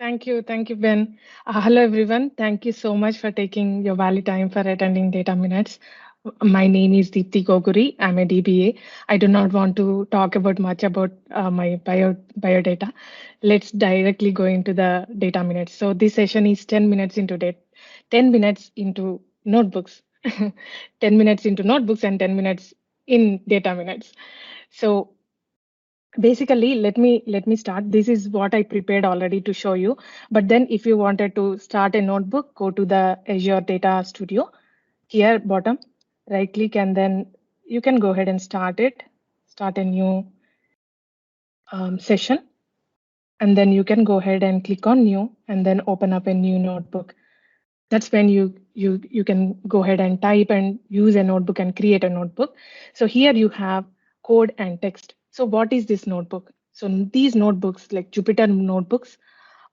Thank you, Ben. Hello, everyone. Thank you so much for taking your valuable time for attending Data Minutes. My name is Deepthi Goguri. I'm a DBA. I do not want to talk about much about my biodata. Let's directly go into the Data Minutes. So this session is 10 minutes into 10 minutes into notebooks, 10 minutes into notebooks, and 10 minutes in Data Minutes. So basically, let me start. This is what I prepared already to show you. But then if you wanted to start a notebook, go to the Azure Data Studio. Here bottom, right click, and then you can go ahead and start a new session, and then you can go ahead and click on new and then open up a new notebook. That's when you can go ahead and type and use a notebook and create a notebook. So here you have code and text. So what is this notebook? So these notebooks, like Jupyter notebooks,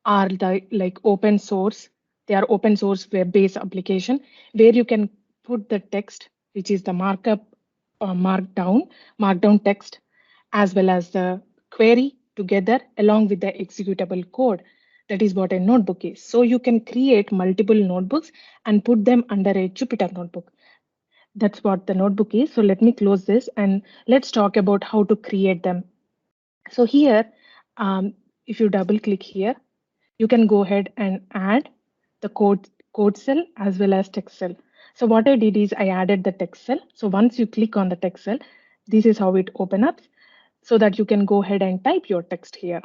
are the like open source. They are open source web-based application where you can put the text, which is the markup or markdown text, as well as the query together along with the executable code. That is what a notebook is. So you can create multiple notebooks and put them under a Jupyter notebook. That's what the notebook is. So let me close this and let's talk about how to create them. So here, if you double click here, you can go ahead and add the code cell as well as text cell. So what I did is I added the text cell. So once you click on the text cell, this is how it opens up so that you can go ahead and type your text here.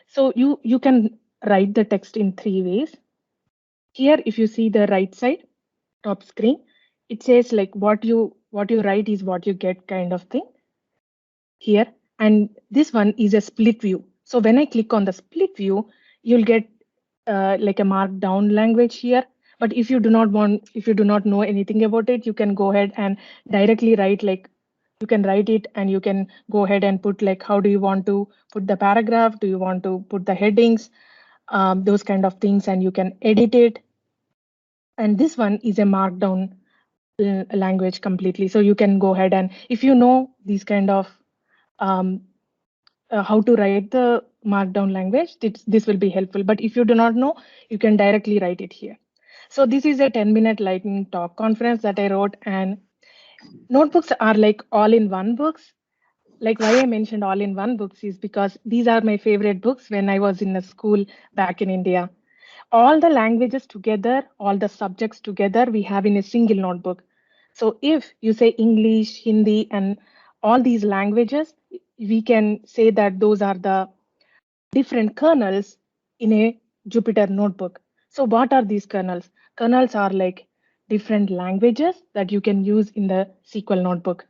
So you can write the text in three ways. Here, if you see the right side top screen, it says like what you write is what you get kind of thing here. And this one is a split view. So when I click on the split view, you'll get like a markdown language here. But if you do not know anything about it, you can go ahead and directly write like you can write it and you can go ahead and put like how do you want to put the paragraph? Do you want to put the headings? Those kind of things, and you can edit it. And this one is a markdown language completely. So you can go ahead and if you know these kind of um, how to write the markdown language, this will be helpful. But if you do not know, you can directly write it here. So this is a 10-minute lightning talk conference that I wrote, and notebooks are like all-in-one books. Like why I mentioned all-in-one books is because these are my favorite books when I was in a school back in India. All the languages together, all the subjects together, we have in a single notebook. So if you say English, Hindi, and all these languages, we can say that those are the different kernels in a Jupyter notebook. So what are these kernels? Kernels are like different languages that you can use in the SQL notebook.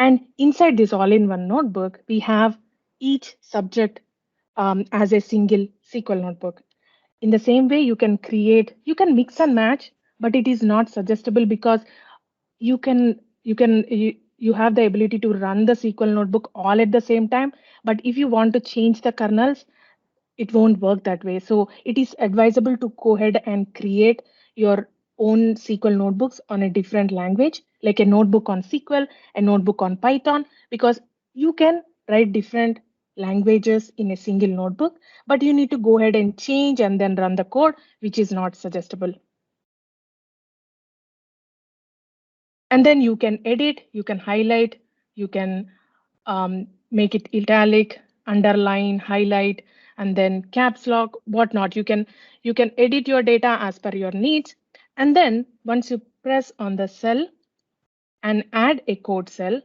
And inside this all-in-one notebook, we have each subject as a single SQL notebook. In the same way, you can mix and match, but it is not suggestible because you have the ability to run the SQL notebook all at the same time. But if you want to change the kernels, it won't work that way. So it is advisable to go ahead and create your own SQL notebooks on a different language, like a notebook on SQL, a notebook on Python, because you can write different languages in a single notebook, but you need to go ahead and change and then run the code, which is not suggestible. And then you can edit, you can highlight, you can make it italic, underline, highlight, and then caps lock, whatnot. You can edit your data as per your needs. And then once you press on the cell and add a code cell,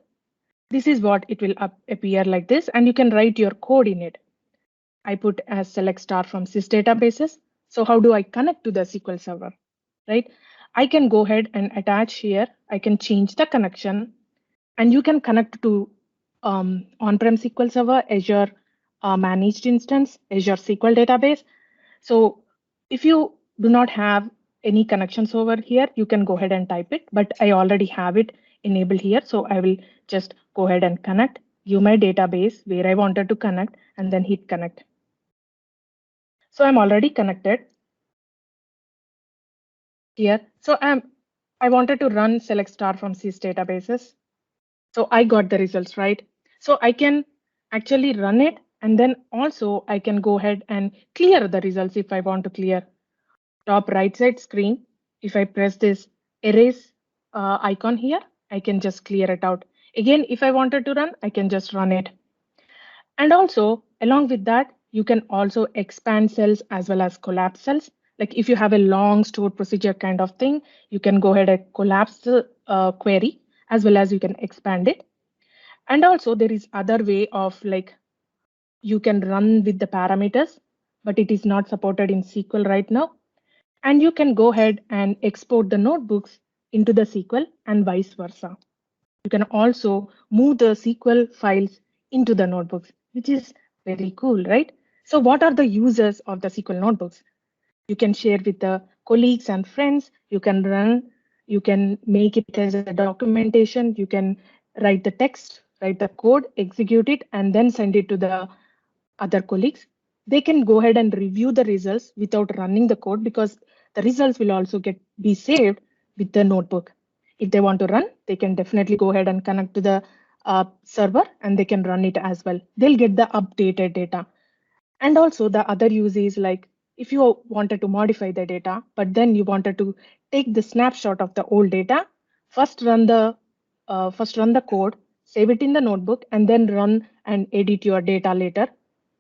this is what it will appear like this, and you can write your code in it. I put as select star from sys databases. So how do I connect to the SQL server, right? I can go ahead and attach here. I can change the connection, and you can connect to on-prem SQL Server, Azure managed instance, Azure SQL database. So if you do not have any connections over here, you can go ahead and type it, but I already have it enabled here. So I will just go ahead and connect, give my database where I wanted to connect, and then hit connect. So I'm already connected here. So I wanted to run select star from sys databases. So I got the results, right? So I can actually run it And then also I can go ahead and clear the results if I want to clear. Top right side screen, if I press this erase icon here, I can just clear it out. Again, if I wanted to run, I can just run it. And also, along with that, you can also expand cells as well as collapse cells. Like if you have a long stored procedure kind of thing, you can go ahead and collapse the query as well as you can expand it. And also there is other way of like you can run with the parameters, but it is not supported in SQL right now. And you can go ahead and export the notebooks into the SQL and vice versa. You can also move the SQL files into the notebooks, which is very cool, right? So what are the users of the SQL notebooks? You can share with the colleagues and friends. You can run, you can make it as a documentation. You can write the text, write the code, execute it, and then send it to the other colleagues. They can go ahead and review the results without running the code because the results will also get be saved with the notebook. If they want to run, they can definitely go ahead and connect to the server and they can run it as well. They'll get the updated data. And also the other use is like if you wanted to modify the data, but then you wanted to take the snapshot of the old data, first run the code, save it in the notebook, and then run and edit your data later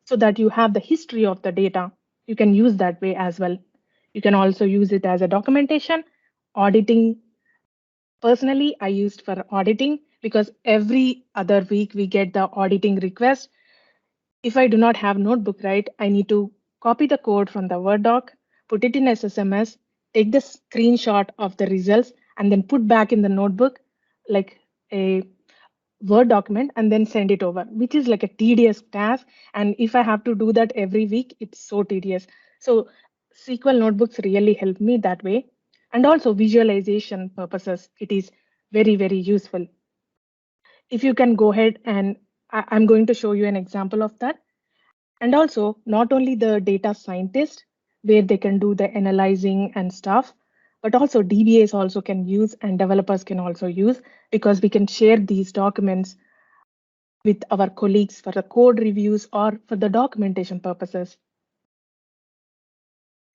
so that you have the history of the data. You can use that way as well. You can also use it as a documentation, auditing. Personally, I used for auditing because every other week we get the auditing request. If I do not have notebook, right, I need to copy the code from the Word doc, put it in SSMS, take the screenshot of the results, and then put back in the notebook like a Word document and then send it over, which is like a tedious task. And if I have to do that every week, it's so tedious. So SQL notebooks really help me that way. And also visualization purposes, it is very, very useful. If you can go ahead and I'm going to show you an example of that. And also, not only the data scientist, where they can do the analyzing and stuff, but also DBAs also can use and developers can also use because we can share these documents with our colleagues for the code reviews or for the documentation purposes.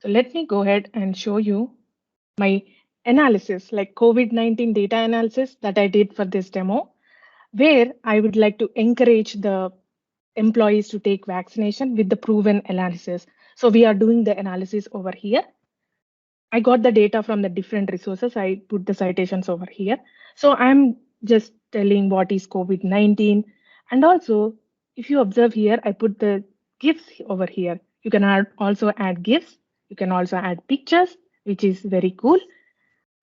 So let me go ahead and show you my analysis, like COVID-19 data analysis that I did for this demo, where I would like to encourage the employees to take vaccination with the proven analysis. So we are doing the analysis over here. I got the data from the different resources. I put the citations over here. So I'm just telling what is COVID-19. And also, if you observe here, I put the GIFs over here. You can also add GIFs. You can also add pictures, which is very cool.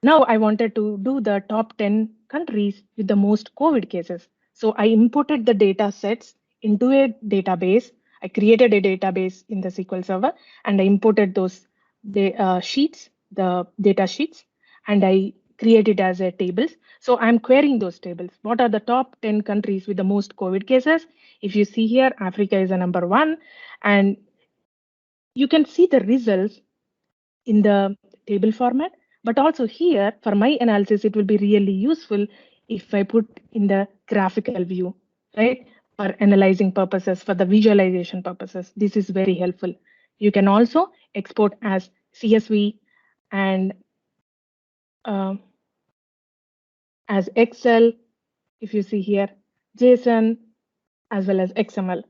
Now I wanted to do the top 10 countries with the most COVID cases. So I imported the data sets into a database. I created a database in the SQL Server and I imported those sheets, the data sheets, and I created as a tables. So I'm querying those tables. What are the top 10 countries with the most COVID cases? If you see here, Africa is a number one, and you can see the results in the table format. But also here, for my analysis, it will be really useful if I put in the graphical view, right? For analyzing purposes, for the visualization purposes. This is very helpful. You can also export as CSV and uh, as Excel, if you see here, JSON, as well as XML.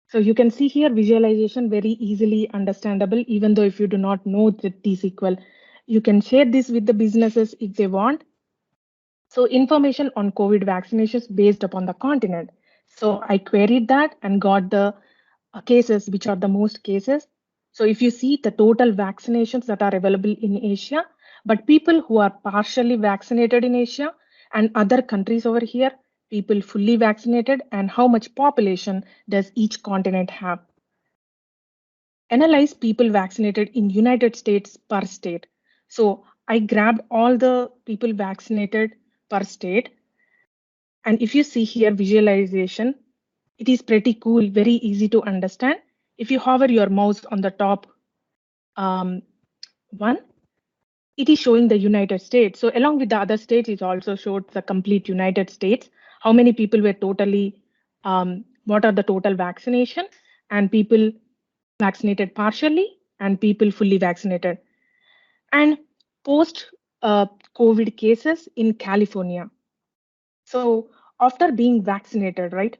So you can see here visualization very easily understandable, even though if you do not know the T-SQL, you can share this with the businesses if they want. So information on COVID vaccinations based upon the continent. So I queried that and got the cases, which are the most cases. So if you see the total vaccinations that are available in Asia, but people who are partially vaccinated in Asia and other countries over here, people fully vaccinated, and how much population does each continent have? Analyze people vaccinated in United States per state. So I grabbed all the people vaccinated per state. And if you see here visualization, it is pretty cool, very easy to understand. If you hover your mouse on the top um, one, it is showing the United States. So along with the other states, it also showed the complete United States, how many people were totally what are the total vaccination and people vaccinated partially and people fully vaccinated. And post COVID cases in California. So after being vaccinated, right?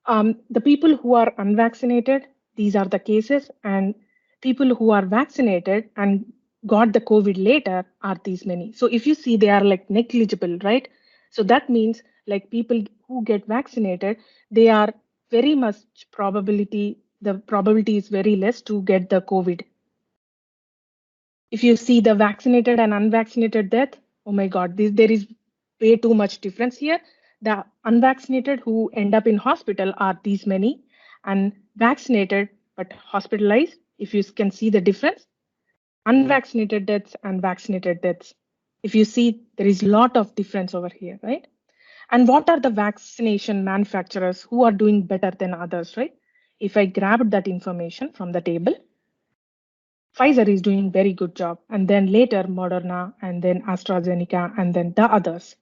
The people who are unvaccinated, these are the cases, and people who are vaccinated and got the COVID later are these many. So if you see, they are like negligible, right? So that means like people who get vaccinated, they are very much probability, the probability is very less to get the COVID. If you see the vaccinated and unvaccinated death, oh my God, there is way too much difference here. The unvaccinated who end up in hospital are these many, and vaccinated but hospitalized, if you can see the difference, unvaccinated deaths and vaccinated deaths. If you see, there is a lot of difference over here, right? And what are the vaccination manufacturers who are doing better than others, right? If I grabbed that information from the table, Pfizer is doing very good job, and then later Moderna, and then AstraZeneca, and then the others.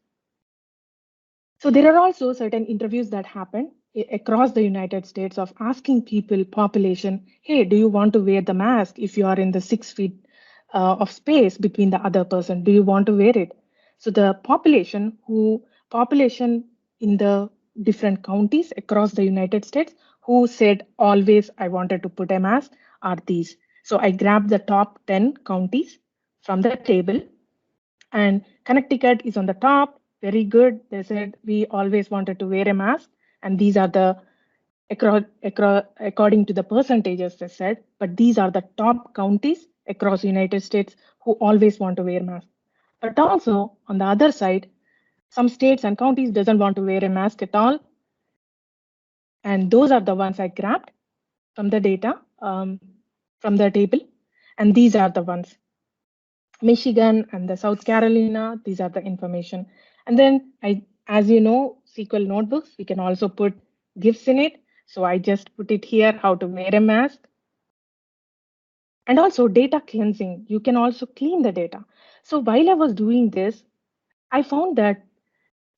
So there are also certain interviews that happen across the United States of asking people, population, hey, do you want to wear the mask if you are in the 6 feet of space between the other person? Do you want to wear it? So the population in the different counties across the United States who said always I wanted to put a mask are these. So I grabbed the top 10 counties from the table, and Connecticut is on the top. Very good. They said we always wanted to wear a mask, and these are the according to the percentages they said. But these are the top counties across the United States who always want to wear masks. But also on the other side, some states and counties doesn't want to wear a mask at all, and those are the ones I grabbed from the data from the table, and these are the ones. Michigan and the South Carolina, these are the information. And then as you know, SQL notebooks, we can also put GIFs in it. So I just put it here, how to wear a mask. And also data cleansing, you can also clean the data. So while I was doing this, I found that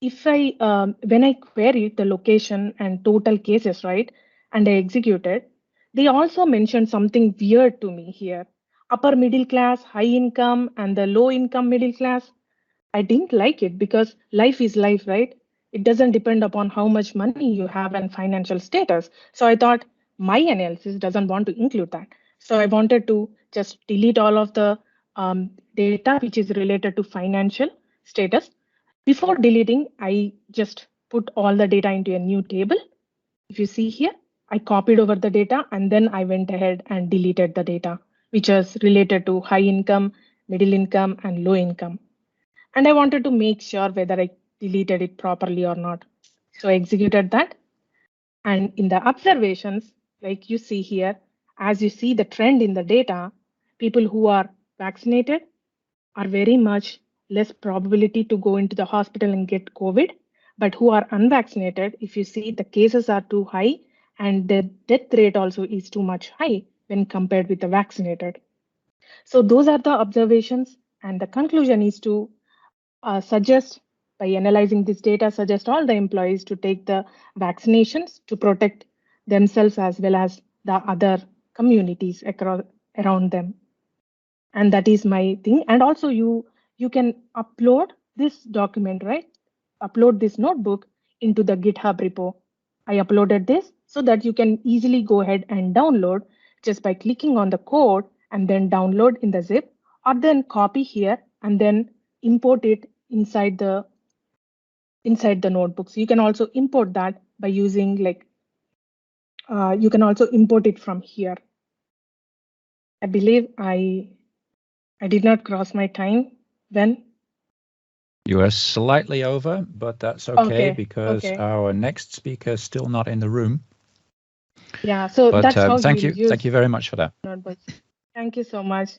if when I queried the location and total cases, right, and I executed, they also mentioned something weird to me here. Upper middle class, high income, and the low income middle class. I didn't like it because life is life, right? It doesn't depend upon how much money you have and financial status. So I thought my analysis doesn't want to include that. So I wanted to just delete all of the data which is related to financial status. Before deleting, I just put all the data into a new table. If you see here, I copied over the data and then I went ahead and deleted the data, which was related to high income, middle income, and low income. And I wanted to make sure whether I deleted it properly or not. So I executed that. And in the observations, like you see here, as you see the trend in the data, people who are vaccinated are very much less probability to go into the hospital and get COVID. But who are unvaccinated, if you see the cases are too high and the death rate also is too much high when compared with the vaccinated. So those are the observations, and the conclusion is to suggest, by analyzing this data, suggest all the employees to take the vaccinations to protect themselves as well as the other communities across around them. And that is my thing. And also you can upload this document, right? Upload this notebook into the GitHub repo. I uploaded this so that you can easily go ahead and download just by clicking on the code and then download in the zip, or then copy here and then import it inside the notebook. So you can also import that by using like you can also import it from here. I believe I did not cross my time then. You are slightly over, but that's okay because our next speaker is still not in the room. Yeah, so but that's how thank you. Use thank you very much for that. notebooks. Thank you so much.